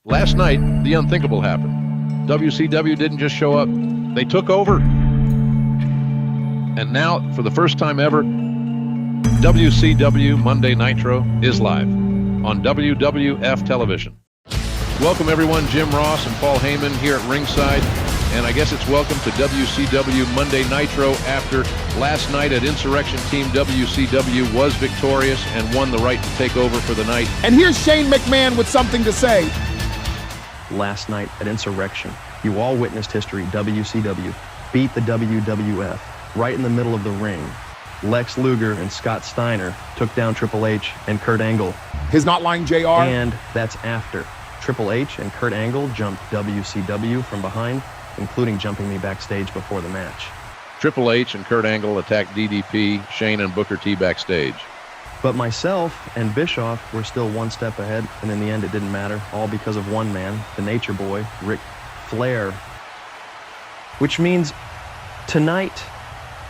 Last night, the unthinkable happened. WCW didn't just show up, they took over. And now, for the first time ever, WCW Monday Nitro is live on WWF television. Welcome everyone, Jim Ross and Paul Heyman here at ringside. And I guess it's welcome to WCW Monday Nitro after last night at Insurrection, Team WCW was victorious and won the right to take over for the night. And here's Shane McMahon with something to say. Last night at Insurrection, you all witnessed history. WCW beat the WWF right in the middle of the ring. Lex Luger and Scott Steiner took down Triple H and Kurt Angle. His not lying JR. And that's after Triple H and Kurt Angle jumped WCW from behind, including jumping me backstage before the match. Triple H and Kurt Angle attacked DDP, Shane and Booker T backstage. But myself and Bischoff were still one step ahead, and in the end it didn't matter, all because of one man, the Nature Boy, Ric Flair. Which means tonight,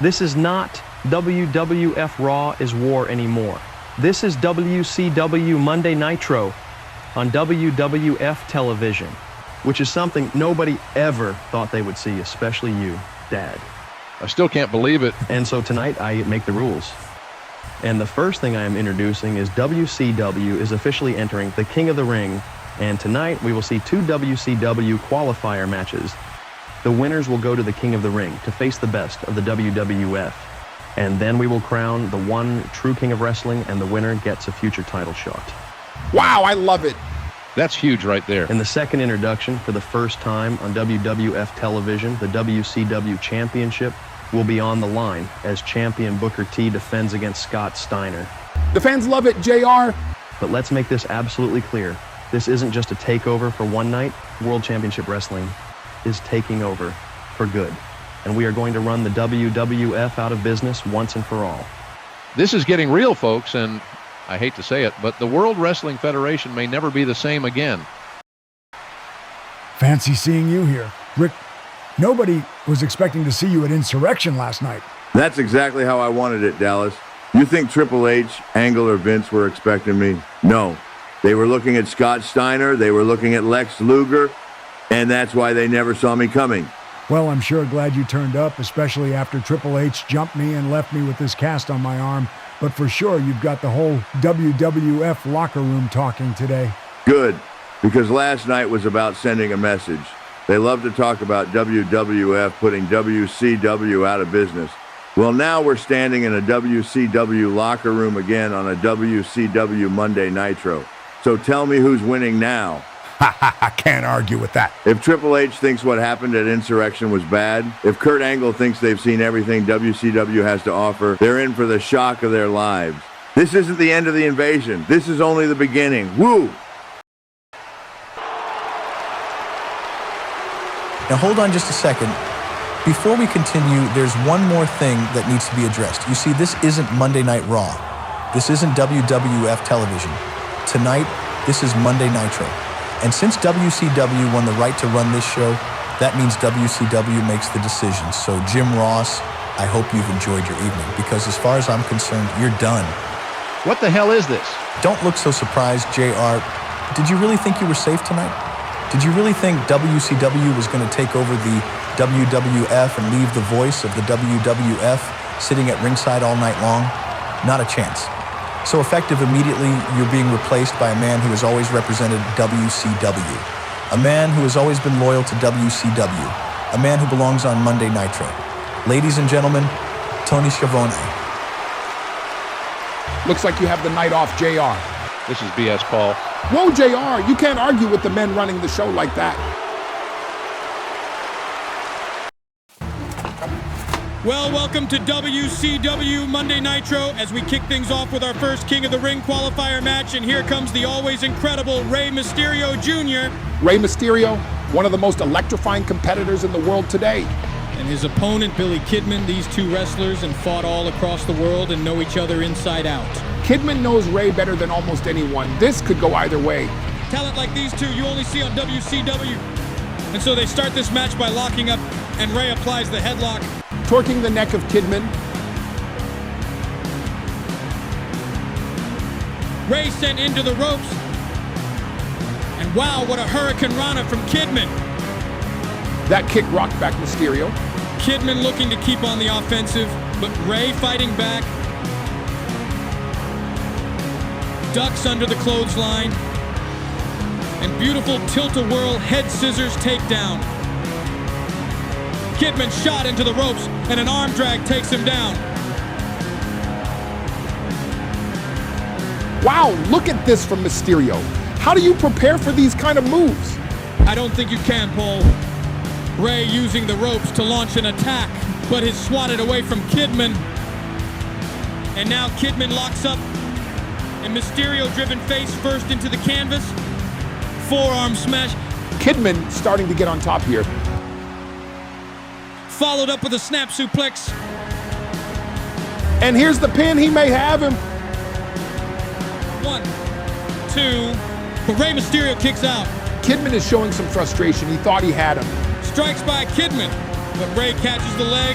this is not WWF Raw is War anymore. This is WCW Monday Nitro on WWF television, which is something nobody ever thought they would see, especially you, Dad. I still can't believe it. And so tonight I make the rules. And the first thing I am introducing is WCW is officially entering the King of the Ring, and tonight we will see two WCW qualifier matches. The winners will go to the King of the Ring to face the best of the WWF, and then we will crown the one true King of Wrestling, and the winner gets a future title shot. Wow, I love it. That's huge right there. In the second introduction, for the first time on WWF television, the WCW Championship will be on the line as champion Booker T defends against Scott Steiner. The fans love it, JR. But let's make this absolutely clear. This isn't just a takeover for one night. World Championship Wrestling is taking over for good. And we are going to run the WWF out of business once and for all. This is getting real, folks, and I hate to say it, but the World Wrestling Federation may never be the same again. Fancy seeing you here. Rick, nobody was expecting to see you at Insurrection last night. That's exactly how I wanted it, Dallas. You think Triple H, Angle, or Vince were expecting me? No. They were looking at Scott Steiner, they were looking at Lex Luger, and that's why they never saw me coming. Well, I'm sure glad you turned up, especially after Triple H jumped me and left me with this cast on my arm. But for sure, you've got the whole WWF locker room talking today. Good, because last night was about sending a message. They love to talk about WWF putting WCW out of business. Well, now we're standing in a WCW locker room again on a WCW Monday Nitro. So tell me who's winning now. I can't argue with that. If Triple H thinks what happened at Insurrection was bad, if Kurt Angle thinks they've seen everything WCW has to offer, they're in for the shock of their lives. This isn't the end of the invasion. This is only the beginning. Woo! Now hold on just a second. Before we continue, there's one more thing that needs to be addressed. You see, this isn't Monday Night Raw. This isn't WWF television. Tonight, this is Monday Nitro. And since WCW won the right to run this show, that means WCW makes the decision. So Jim Ross, I hope you've enjoyed your evening, because as far as I'm concerned, you're done. What the hell is this? Don't look so surprised, JR. Did you really think you were safe tonight? Did you really think WCW was going to take over the WWF and leave the voice of the WWF sitting at ringside all night long? Not a chance. So effective immediately, you're being replaced by a man who has always represented WCW. A man who has always been loyal to WCW. A man who belongs on Monday Nitro. Ladies and gentlemen, Tony Schiavone. Looks like you have the night off, JR. This is BS, Paul. Whoa, JR, you can't argue with the men running the show like that. Well, welcome to WCW Monday Nitro as we kick things off with our first King of the Ring qualifier match, and here comes the always incredible Rey Mysterio Jr. Rey Mysterio, one of the most electrifying competitors in the world today. And his opponent, Billy Kidman. These two wrestlers and fought all across the world and know each other inside out. Kidman knows Rey better than almost anyone. This could go either way. Talent like these two you only see on WCW. And so they start this match by locking up, and Rey applies the headlock. Torquing the neck of Kidman. Rey sent into the ropes. And Wow, what a Hurricane Rana from Kidman. That kick rocked back Mysterio. Kidman looking to keep on the offensive, but Ray fighting back. Ducks under the clothesline. And beautiful tilt-a-whirl head scissors takedown. Kidman shot into the ropes, and an arm drag takes him down. Wow, look at this from Mysterio. How do you prepare for these kind of moves? I don't think you can, Paul. Ray using the ropes to launch an attack, but is swatted away from Kidman. And now Kidman locks up, and Mysterio driven face first into the canvas. Forearm smash. Kidman starting to get on top here. Followed up with a snap suplex. And here's the pin, he may have him. 1, 2, but Rey Mysterio kicks out. Kidman is showing some frustration. He thought he had him. Strikes by Kidman, but Rey catches the leg.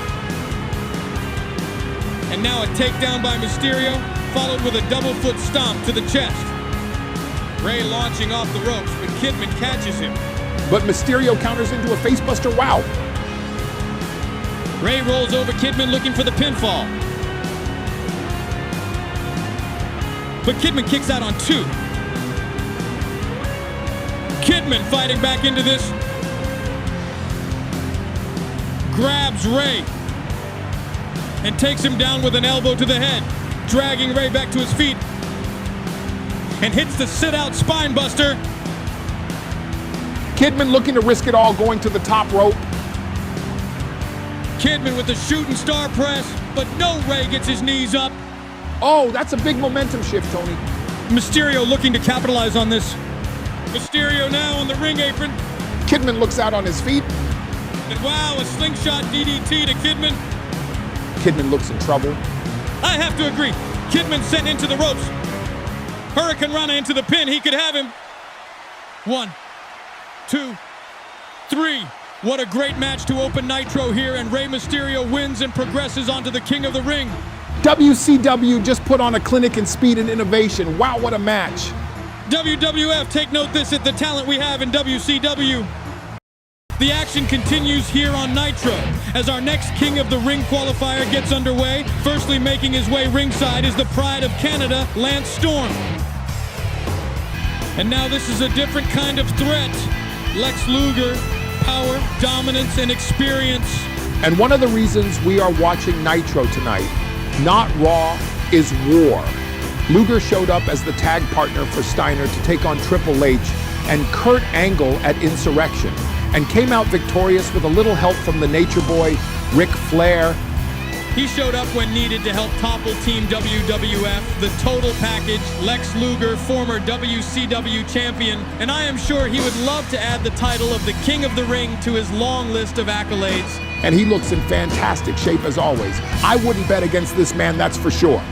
And now a takedown by Mysterio, followed with a double foot stomp to the chest. Rey launching off the ropes, but Kidman catches him. But Mysterio counters into a facebuster. Wow. Rey rolls over Kidman looking for the pinfall. But Kidman kicks out on 2. Kidman fighting back into this. Grabs Rey and takes him down with an elbow to the head, dragging Rey back to his feet and hits the sit-out spine buster. Kidman looking to risk it all, going to the top rope. Kidman with the shooting star press, but no, Rey gets his knees up. Oh, that's a big momentum shift, Tony. Mysterio looking to capitalize on this. Mysterio now on the ring apron. Kidman looks out on his feet. And wow, a slingshot DDT to Kidman. Kidman looks in trouble. I have to agree. Kidman sent into the ropes. Hurricane Rana into the pin. He could have him. 1, 2, 3. What a great match to open Nitro here, and Rey Mysterio wins and progresses onto the King of the Ring. WCW just put on a clinic in speed and innovation. Wow, what a match. WWF, take note this at the talent we have in WCW. The action continues here on Nitro as our next King of the Ring qualifier gets underway. Firstly making his way ringside is the Pride of Canada, Lance Storm. And now this is a different kind of threat. Lex Luger, power, dominance, and experience. And one of the reasons we are watching Nitro tonight, not Raw, is war. Luger showed up as the tag partner for Steiner to take on Triple H and Kurt Angle at Insurrection, and came out victorious with a little help from the Nature Boy, Ric Flair. He showed up when needed to help topple Team WWF, the total package, Lex Luger, former WCW champion, and I am sure he would love to add the title of the King of the Ring to his long list of accolades. And he looks in fantastic shape as always. I wouldn't bet against this man, that's for sure.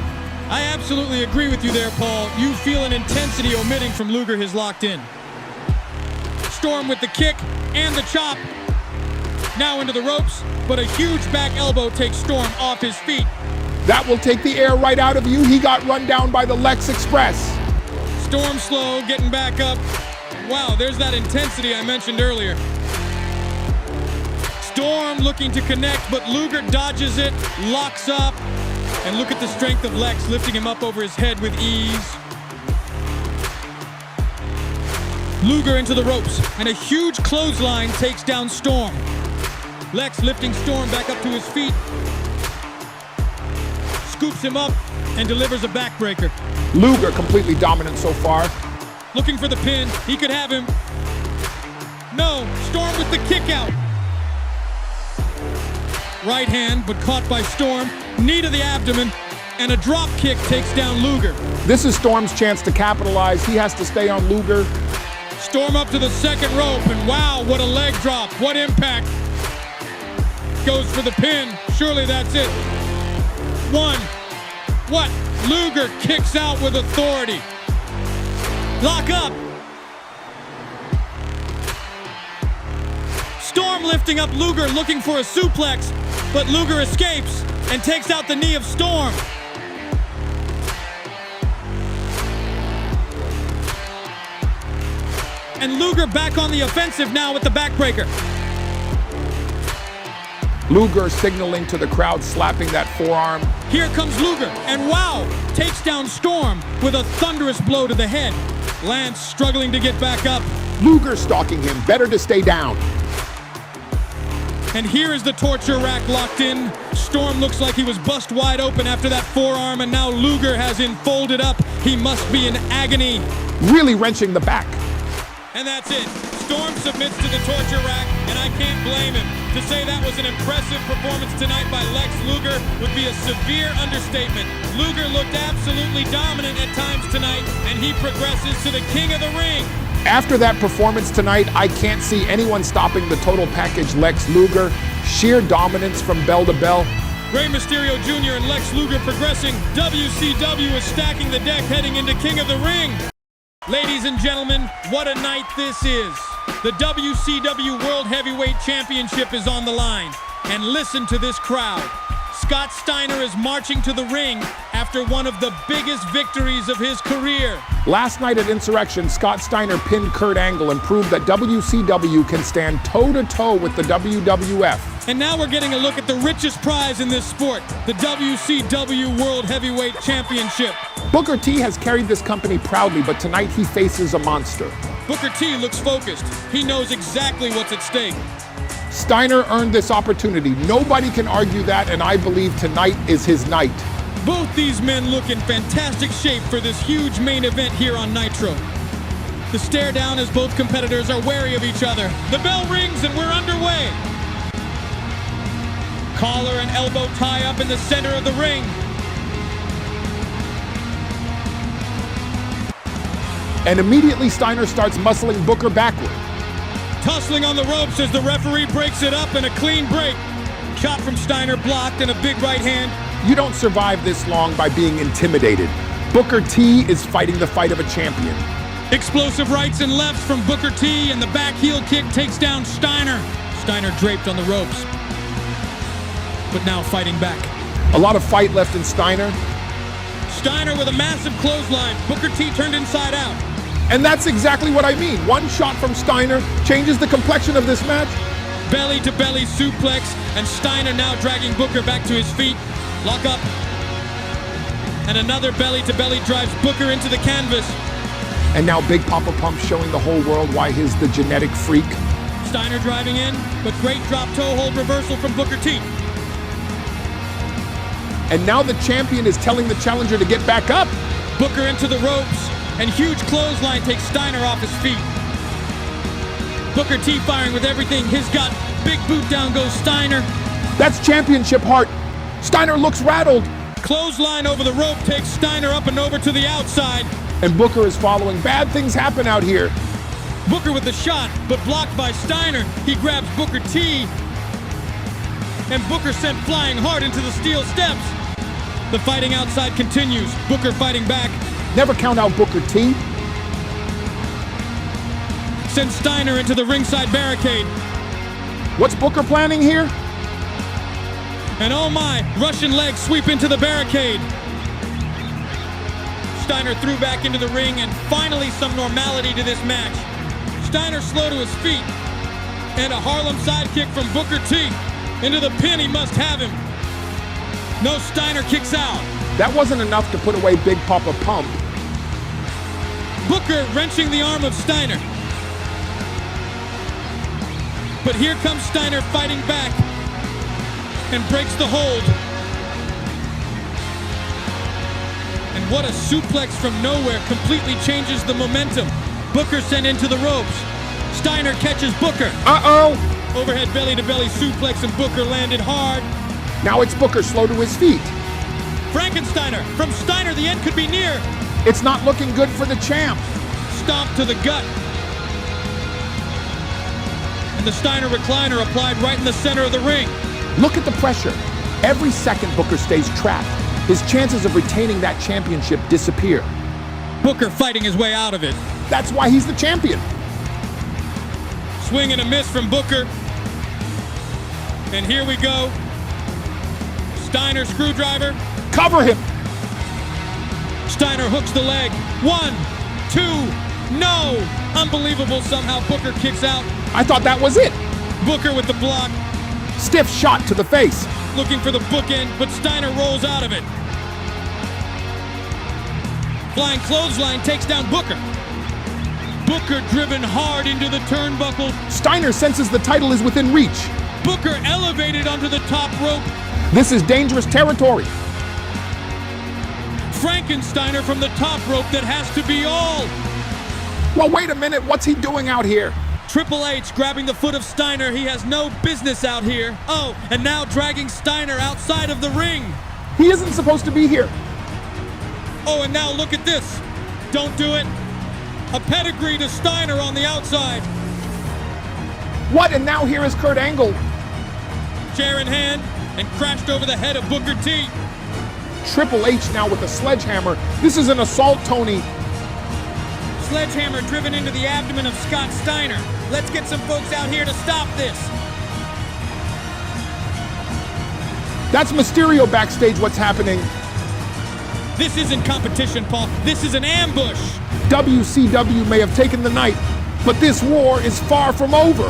I absolutely agree with you there, Paul. You feel an intensity omitting from Luger has locked in. Storm with the kick and the chop. Now into the ropes, but a huge back elbow takes Storm off his feet. That will take the air right out of you. He got run down by the Lex Express. Storm slow, getting back up. Wow, there's that intensity I mentioned earlier. Storm looking to connect, but Luger dodges it, locks up, and look at the strength of Lex lifting him up over his head with ease. Luger into the ropes, and a huge clothesline takes down Storm. Lex lifting Storm back up to his feet, scoops him up, and delivers a backbreaker. Luger completely dominant so far. Looking for the pin, he could have him. No, Storm with the kick out. Right hand, but caught by Storm. Knee to the abdomen, and a drop kick takes down Luger. This is Storm's chance to capitalize. He has to stay on Luger. Storm up to the second rope, and wow, what a leg drop. What impact. Goes for the pin. Surely that's it. 1. What? Luger kicks out with authority. Lock up. Storm lifting up Luger, looking for a suplex, but Luger escapes and takes out the knee of Storm. And Luger back on the offensive now with the backbreaker. Luger signaling to the crowd, slapping that forearm. Here comes Luger, and wow, takes down Storm with a thunderous blow to the head. Lance struggling to get back up. Luger stalking him, better to stay down. And here is the torture rack locked in. Storm looks like he was bust wide open after that forearm, and now Luger has him folded up. He must be in agony. Really wrenching the back. And that's it. Storm submits to the torture rack, and I can't blame him. To say that was an impressive performance tonight by Lex Luger would be a severe understatement. Luger looked absolutely dominant at times tonight, and he progresses to the king of the ring. After that performance tonight, I can't see anyone stopping the total package Lex Luger. Sheer dominance from bell to bell. Rey Mysterio Jr. and Lex Luger progressing. WCW is stacking the deck heading into King of the Ring. Ladies and gentlemen, what a night this is. The WCW World Heavyweight Championship is on the line. And listen to this crowd. Scott Steiner is marching to the ring after one of the biggest victories of his career. Last night at Insurrection, Scott Steiner pinned Kurt Angle and proved that WCW can stand toe-to-toe with the WWF. And now we're getting a look at the richest prize in this sport, the WCW World Heavyweight Championship. Booker T has carried this company proudly, but tonight he faces a monster. Booker T looks focused. He knows exactly what's at stake. Steiner earned this opportunity. Nobody can argue that, and I believe tonight is his night. Both these men look in fantastic shape for this huge main event here on Nitro. The stare down as both competitors are wary of each other. The bell rings and we're underway. Collar and elbow tie up in the center of the ring. And immediately Steiner starts muscling Booker backward. Tussling on the ropes as the referee breaks it up, and a clean break. Shot from Steiner blocked, and a big right hand. You don't survive this long by being intimidated. Booker T is fighting the fight of a champion. Explosive rights and lefts from Booker T, and the back heel kick takes down Steiner. Steiner draped on the ropes, but now fighting back. A lot of fight left in Steiner. Steiner with a massive clothesline. Booker T turned inside out. And that's exactly what I mean. One shot from Steiner changes the complexion of this match. Belly-to-belly suplex, and Steiner now dragging Booker back to his feet. Lock up. And another belly-to-belly drives Booker into the canvas. And now Big Papa Pump showing the whole world why he's the genetic freak. Steiner driving in, but great drop toe hold reversal from Booker T. And now the champion is telling the challenger to get back up. Booker into the ropes, and huge clothesline takes Steiner off his feet. Booker T firing with everything he's got. Big boot down goes Steiner. That's championship heart. Steiner looks rattled. Clothesline over the rope takes Steiner up and over to the outside. And Booker is following. Bad things happen out here. Booker with the shot, but blocked by Steiner. He grabs Booker T, and Booker sent flying hard into the steel steps. The fighting outside continues. Booker fighting back. Never count out Booker T. Sends Steiner into the ringside barricade. What's Booker planning here? And oh my, Russian leg sweep into the barricade. Steiner threw back into the ring, and finally some normality to this match. Steiner slow to his feet, and a Harlem sidekick from Booker T. Into the pin, he must have him. No, Steiner kicks out. That wasn't enough to put away Big Papa Pump. Booker wrenching the arm of Steiner. But here comes Steiner fighting back and breaks the hold. And what a suplex from nowhere completely changes the momentum. Booker sent into the ropes. Steiner catches Booker. Uh-oh! Overhead belly-to-belly suplex, and Booker landed hard. Now it's Booker slow to his feet. Frankensteiner. From Steiner, the end could be near. It's not looking good for the champ. Stomp to the gut. And the Steiner recliner applied right in the center of the ring. Look at the pressure. Every second Booker stays trapped. His chances of retaining that championship disappear. Booker fighting his way out of it. That's why he's the champion. Swing and a miss from Booker. And here we go. Steiner screwdriver. Cover him. Steiner hooks the leg. 1, 2, no! Unbelievable, somehow Booker kicks out. I thought that was it. Booker with the block, Stiff shot to the face. looking for the bookend, but Steiner rolls out of it. Flying clothesline takes down Booker. Booker driven hard into the turnbuckle. Steiner senses the title is within reach. Booker elevated onto the top rope. This is dangerous territory. Frankensteiner from the top rope that has to be all. Well, wait a minute. What's he doing out here? Triple H grabbing the foot of Steiner. He has no business out here. Oh, and now dragging Steiner outside of the ring. He isn't supposed to be here. Oh, and now look at this. Don't do it. A pedigree to Steiner on the outside. What? And now here is Kurt Angle. Chair in hand and crashed over the head of Booker T. Triple H now with a sledgehammer. This is an assault, Tony. Sledgehammer driven into the abdomen of Scott Steiner. Let's get some folks out here to stop this. That's Mysterio backstage. What's happening? This isn't competition, Paul. This is an ambush. WCW may have taken the night, but this war is far from over.